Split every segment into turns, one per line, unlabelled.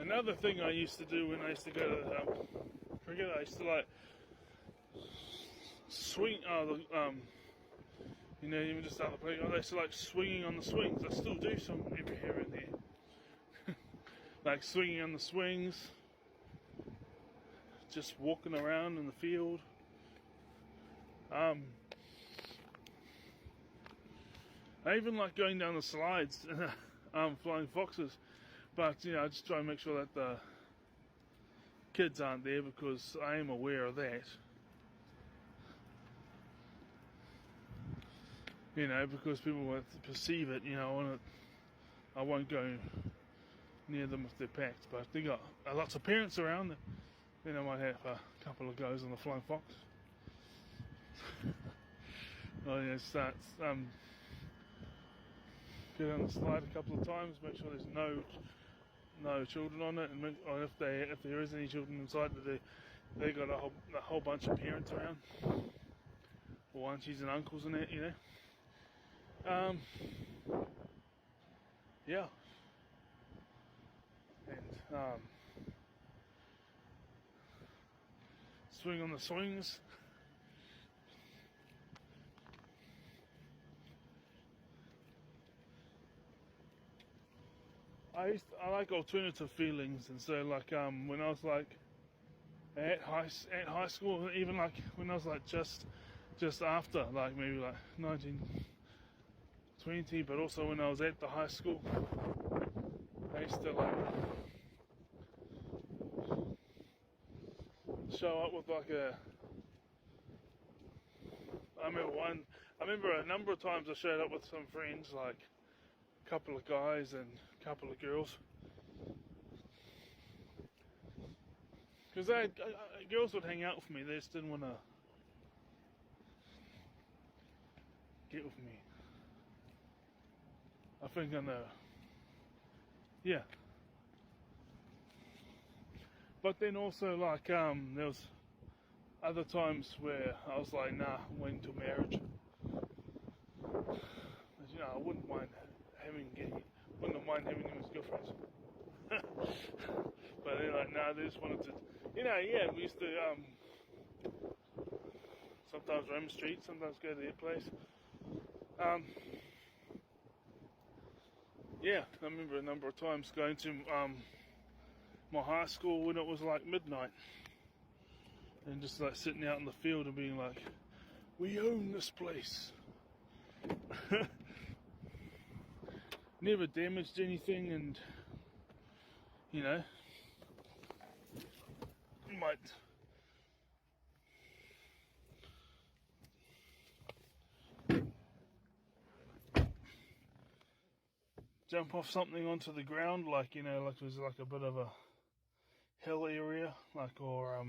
Another thing I used to do when I used to go to cricket, I used to like swing. Even just out the play, I used to like swinging on the swings. I still do some every here and there, like swinging on the swings, just walking around in the field. I even like going down the slides, flying foxes. But I just try and make sure that the kids aren't there, because I am aware of that. Because people will perceive it. I won't go near them if they're packed. But if they got lots of parents around, then I might have a couple of goes on the flying fox. Start get on the slide a couple of times, make sure there's no children on it, and if there is any children inside, that they got a whole bunch of parents around, or aunties and uncles in it, yeah, and swing on the swings. I like alternative feelings, and so like when I was like at high school, even like when I was like just after, like maybe like 1920, but also when I was at the high school, I used to like show up with like I remember a number of times I showed up with some friends, like a couple of guys and a couple of girls, because girls would hang out with me. They just didn't want to get with me. I think I know. Yeah. But then also like there was other times where I was like, nah, I'm waiting till marriage. I wouldn't mind having him as girlfriends. But they're like, nah, they just wanted to, we used to sometimes roam the street, sometimes go to their place. I remember a number of times going to my high school when it was like midnight, and just like sitting out in the field and being like, we own this place. Never damaged anything, and might jump off something onto the ground, like like there's like a bit of a hill area, like, or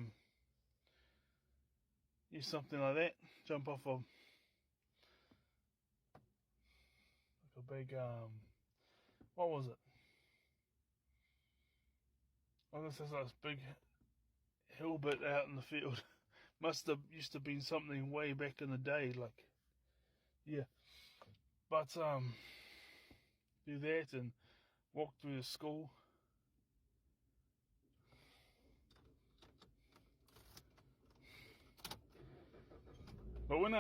something like that. Jump off like a big what was it? I guess there's this big hill bit out in the field. Must have used to been something way back in the day, like, yeah. But do that and walk through the school. But when we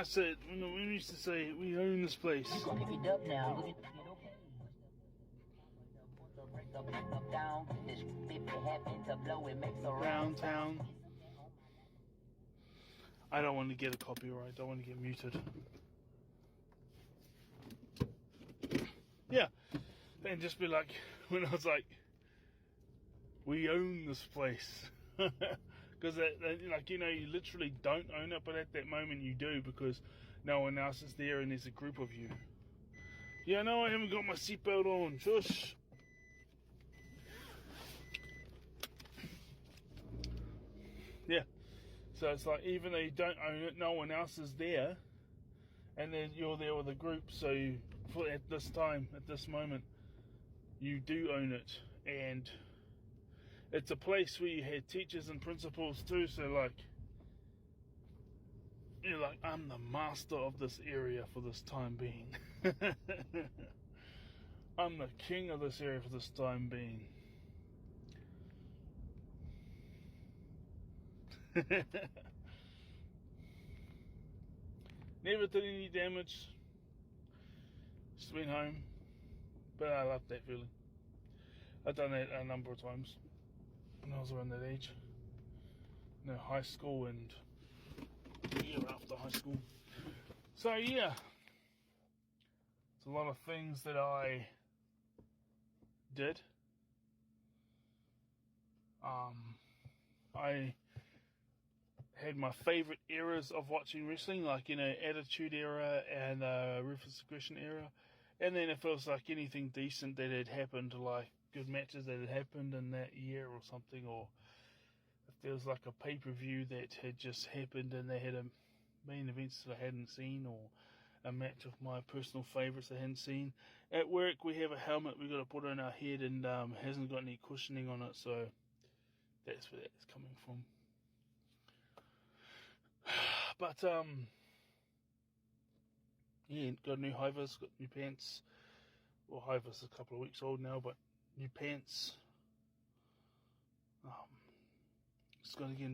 used to say we own this place, around town. I don't want to get a copyright. I don't want to get muted. Yeah, and just be like, when I was like, we own this place. Because you literally don't own it, but at that moment you do, because no one else is there and there's a group of you. Yeah, no, I haven't got my seatbelt on. Shush. Yeah. So it's like, even though you don't own it, no one else is there, and then you're there with a group. So at this moment, you do own it, and it's a place where you had teachers and principals too. So like, you're like, I'm the master of this area for this time being. I'm the king of this area for this time being. Never did any damage. Just went home. But I love that feeling. I've done that a number of times when I was around that age. High school and the year after high school. So yeah, it's a lot of things that I did. I had my favourite eras of watching wrestling, like, Attitude Era and Ruthless Aggression Era. And then if it was like anything decent that had happened, like good matches that had happened in that year or something, or if there was like a pay-per-view that had just happened and they had a main events that I hadn't seen, or a match of my personal favourites I hadn't seen. At work we have a helmet we've got to put on our head and hasn't got any cushioning on it, so that's where that's coming from. But yeah, got new high-vis, got new pants. Well, high-vis is a couple of weeks old now, but new pants. Just got to get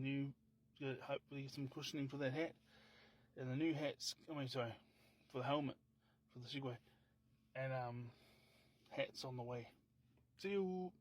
hopefully get some cushioning for that hat. And the new hats, for the helmet, for the Segway. And hats on the way. See you.